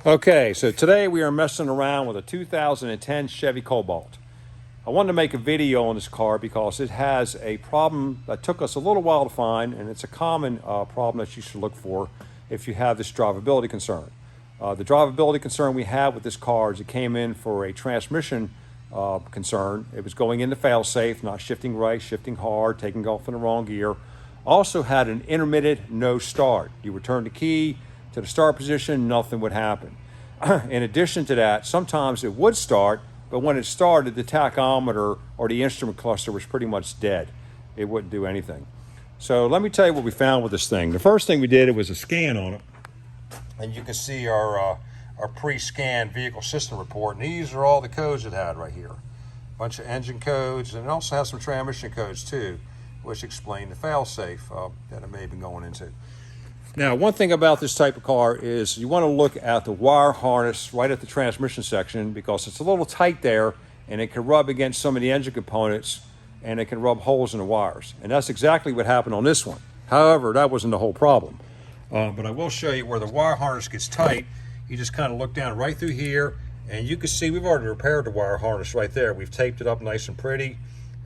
Okay, so today we are messing around with a 2010 Chevy Cobalt. I wanted to make a video on this car because it has a problem that took us a little while to find, and it's a common problem that you should look for if you have this drivability concern. The drivability concern we have with this car is it came in for a transmission concern. It was going into fail-safe, not shifting right, shifting hard, taking off in the wrong gear. Also had an intermittent no start. You would turn the key to the start position, nothing would happen. In addition to that, sometimes it would start, but when it started, the tachometer or the instrument cluster was pretty much dead. It wouldn't do anything. So let me tell you what we found with this thing. The first thing we did, it was a scan on it. And you can see our pre-scanned vehicle system report. And these are all the codes it had right here. A bunch of engine codes, and it also has some transmission codes too, which explain the fail-safe that it may have been going into. Now, one thing about this type of car is you want to look at the wire harness right at the transmission section because it's a little tight there and it can rub against some of the engine components and it can rub holes in the wires. And that's exactly what happened on this one. However, that wasn't the whole problem. But I will show you where the wire harness gets tight. You just kind of look down right through here and you can see we've already repaired the wire harness right there. We've taped it up nice and pretty.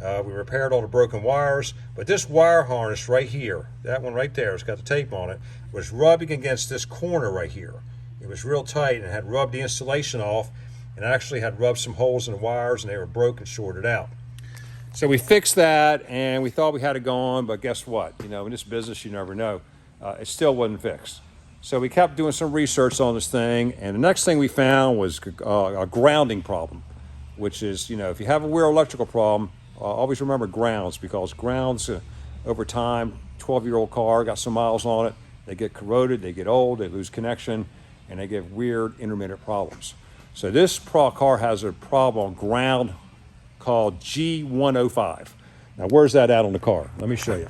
We repaired all the broken wires, but this wire harness right here, that one right there, it's got the tape on it, was rubbing against this corner right here. It was real tight and it had rubbed the insulation off and actually had rubbed some holes in the wires and they were broken, shorted out. So we fixed that and we thought we had it going, but guess what? You know, in this business, you never know. It still wasn't fixed. So we kept doing some research on this thing, and the next thing we found was a grounding problem, which is, you know, if you have a weird electrical problem, always remember grounds, because grounds over time, 12-year-old car, got some miles on it, they get corroded, they get old, they lose connection, and they get weird intermittent problems. So this car has a problem on ground called G105. Now where's that at on the car? Let me show you.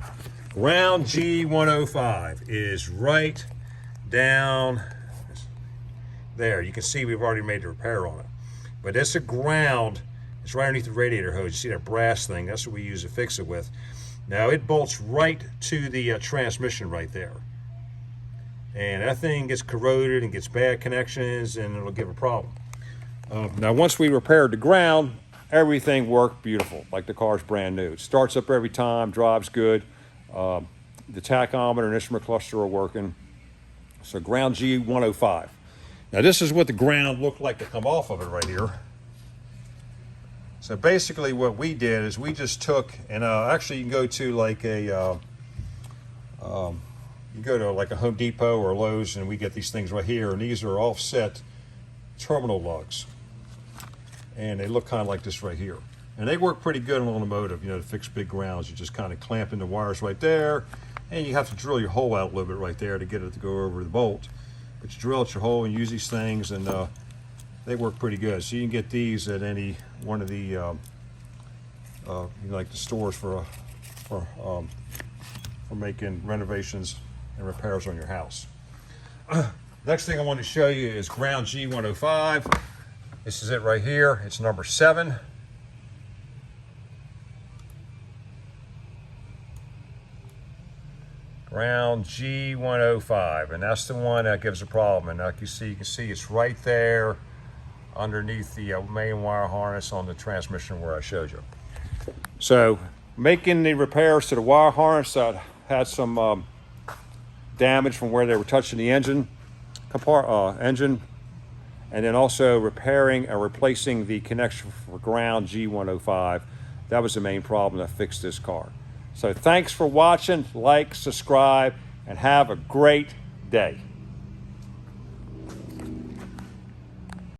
Ground G105 is right down there. You can see we've already made the repair on it. But it's a ground. It's right underneath the radiator hose. You see that brass thing? That's what we use to fix it with. Now it bolts right to the transmission right there. And that thing gets corroded and gets bad connections and it'll give a problem. Now once we repaired the ground, everything worked beautiful, like the car's brand new. It starts up every time, drives good. The tachometer and instrument cluster are working. So ground G105. Now this is what the ground looked like to come off of it right here. So basically what we did is we just took, and actually you can go to like a, you go to like a Home Depot or a Lowe's and we get these things right here, and these are offset terminal lugs. And they look kind of like this right here. And they work pretty good on automotive, you know, to fix big grounds. You just kind of clamp in the wires right there, and you have to drill your hole out a little bit right there to get it to go over the bolt. But you drill out your hole and use these things, and they work pretty good. So you can get these at any one of the, you know, like the stores for making renovations and repairs on your house. Next thing I want to show you is ground G105. This is it right here. It's number 7. Ground G105, and that's the one that gives a problem. And like you can see it's right there underneath the main wire harness on the transmission where I showed you. So making the repairs to the wire harness that had some damage from where they were touching the engine, and then also repairing or replacing the connection for ground G105. That was the main problem that fixed this car. So thanks for watching, like, subscribe, and have a great day.